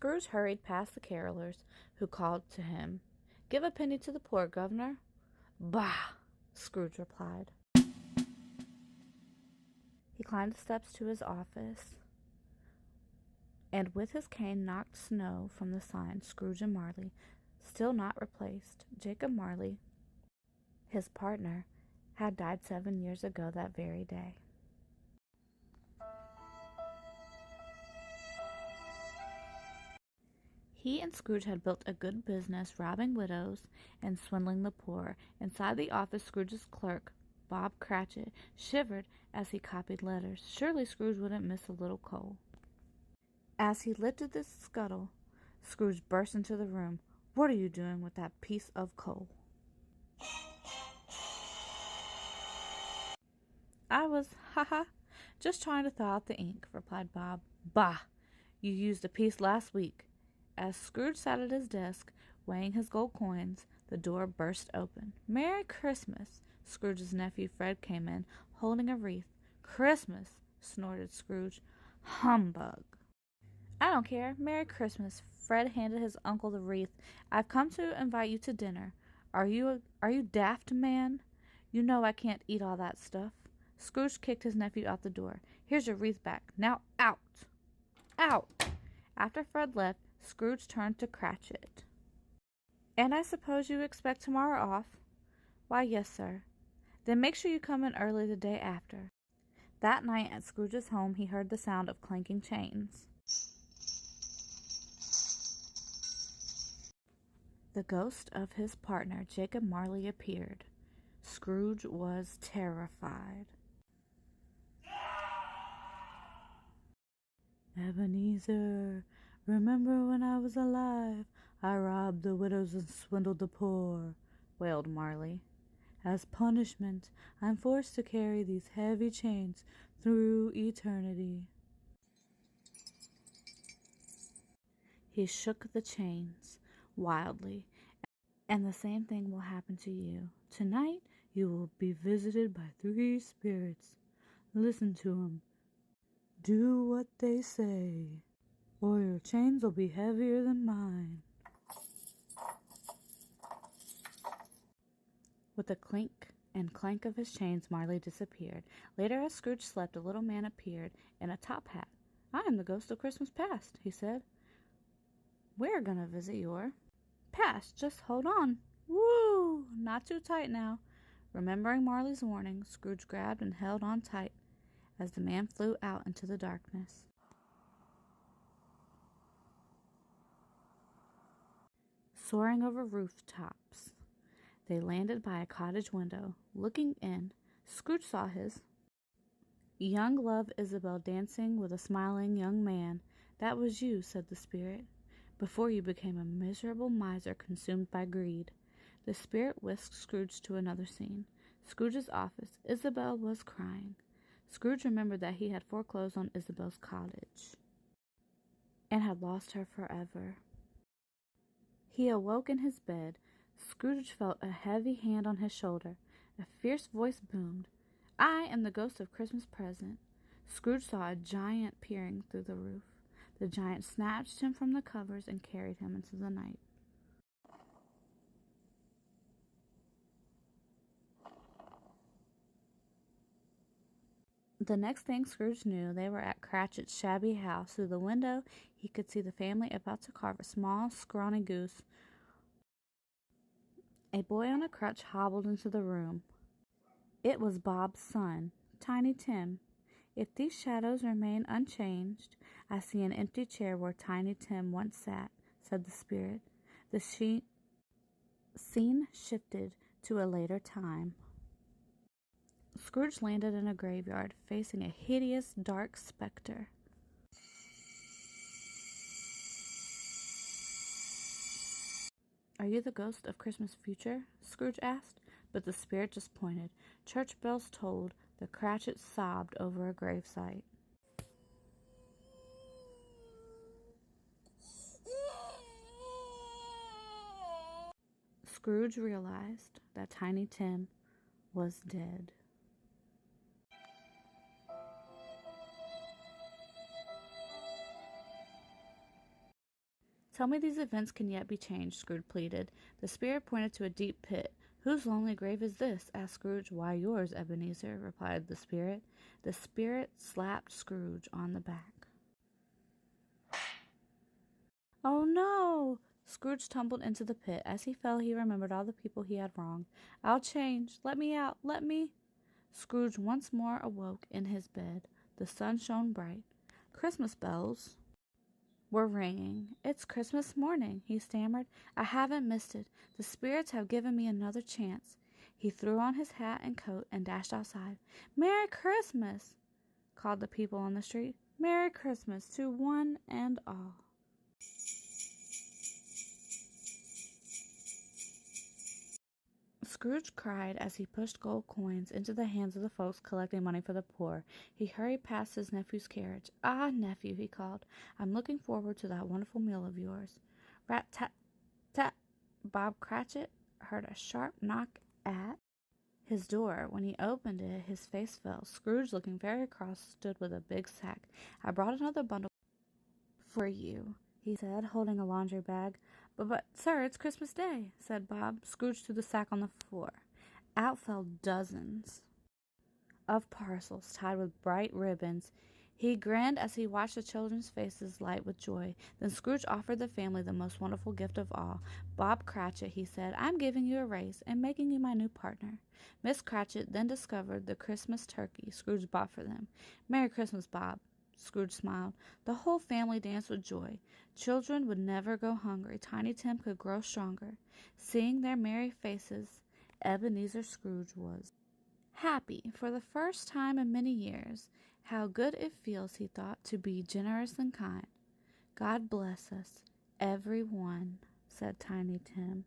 Scrooge hurried past the carolers, who called to him, "Give a penny to the poor, governor." "Bah!" Scrooge replied. He climbed the steps to his office, and with his cane knocked snow from the sign Scrooge and Marley, still not replaced. Jacob Marley, his partner, had died 7 years ago that very day. He and Scrooge had built a good business robbing widows and swindling the poor. Inside the office, Scrooge's clerk, Bob Cratchit, shivered as he copied letters. Surely Scrooge wouldn't miss a little coal. As he lifted the scuttle, Scrooge burst into the room. "What are you doing with that piece of coal?" "I was, just trying to thaw out the ink," replied Bob. "Bah! You used a piece last week." As Scrooge sat at his desk, weighing his gold coins, the door burst open. "Merry Christmas!" Scrooge's nephew Fred came in, holding a wreath. "Christmas!" snorted Scrooge. "Humbug!" "I don't care. Merry Christmas!" Fred handed his uncle the wreath. "I've come to invite you to dinner. Are you daft, man? You know I can't eat all that stuff." Scrooge kicked his nephew out the door. "Here's your wreath back. Now out! Out!" After Fred left, Scrooge turned to Cratchit. "And I suppose you expect tomorrow off?" "Why, yes, sir." "Then make sure you come in early the day after." That night at Scrooge's home he heard the sound of clanking chains. The ghost of his partner, Jacob Marley, appeared. Scrooge was terrified. "Ebenezer, remember when I was alive, I robbed the widows and swindled the poor," wailed Marley. "As punishment, I'm forced to carry these heavy chains through eternity." He shook the chains wildly. "And the same thing will happen to you. Tonight you will be visited by 3 spirits. Listen to 'em. Do what they say, or your chains will be heavier than mine." With a clink and clank of his chains, Marley disappeared. Later, as Scrooge slept, a little man appeared in a top hat. "I am the ghost of Christmas past," he said. "We're going to visit your past. Just hold on. Woo! Not too tight now." Remembering Marley's warning, Scrooge grabbed and held on tight as the man flew out into the darkness. Soaring over rooftops, they landed by a cottage window. Looking in, Scrooge saw his young love Isabel dancing with a smiling young man. "That was you," said the spirit, "before you became a miserable miser consumed by greed." The spirit whisked Scrooge to another scene. Scrooge's office. Isabel was crying. Scrooge remembered that he had foreclosed on Isabel's cottage and had lost her forever. He awoke in his bed. Scrooge felt a heavy hand on his shoulder. A fierce voice boomed, "I am the ghost of Christmas present." Scrooge saw a giant peering through the roof. The giant snatched him from the covers and carried him into the night. The next thing Scrooge knew, they were at Cratchit's shabby house. Through the window, he could see the family about to carve a small, scrawny goose. A boy on a crutch hobbled into the room. It was Bob's son, Tiny Tim. "If these shadows remain unchanged, I see an empty chair where Tiny Tim once sat," said the spirit. The scene shifted to a later time. Scrooge landed in a graveyard, facing a hideous, dark specter. "Are you the ghost of Christmas future?" Scrooge asked, but the spirit just pointed. Church bells tolled. The Cratchits sobbed over a gravesite. Scrooge realized that Tiny Tim was dead. Tell me these events can yet be changed, Scrooge pleaded. The spirit pointed to a deep pit. Whose lonely grave is this? Asked Scrooge. Why, yours, Ebenezer, replied the spirit. The spirit slapped Scrooge on the back. Oh no! Scrooge tumbled into the pit. As he fell, he remembered all the people he had wronged. I'll change. Let me out. Let me. Scrooge once more awoke in his bed. The sun shone bright. Christmas bells were ringing. It's Christmas morning, he stammered. I haven't missed it. The spirits have given me another chance. He threw on his hat and coat and dashed outside. Merry Christmas, called the people on the street. Merry Christmas to one and all. Scrooge cried as he pushed gold coins into the hands of the folks collecting money for the poor. He hurried past his nephew's carriage. Ah, nephew, he called, I'm looking forward to that wonderful meal of yours. Rat-tat-tat. Bob Cratchit heard a sharp knock at his door. When he opened it, his face fell. Scrooge, looking very cross, stood with a big sack. I brought another bundle for you, he said, holding a laundry bag. But, sir, it's Christmas Day, said Bob. Scrooge threw the sack on the floor. Out fell dozens of parcels tied with bright ribbons. He grinned as he watched the children's faces light with joy. Then Scrooge offered the family the most wonderful gift of all. Bob Cratchit, he said, I'm giving you a raise and making you my new partner. Miss Cratchit then discovered the Christmas turkey Scrooge bought for them. Merry Christmas, Bob. Scrooge smiled. The whole family danced with joy. Children would never go hungry. Tiny Tim could grow stronger. Seeing their merry faces, Ebenezer Scrooge was happy for the first time in many years. How good it feels, he thought, to be generous and kind. God bless us, every one, said Tiny Tim.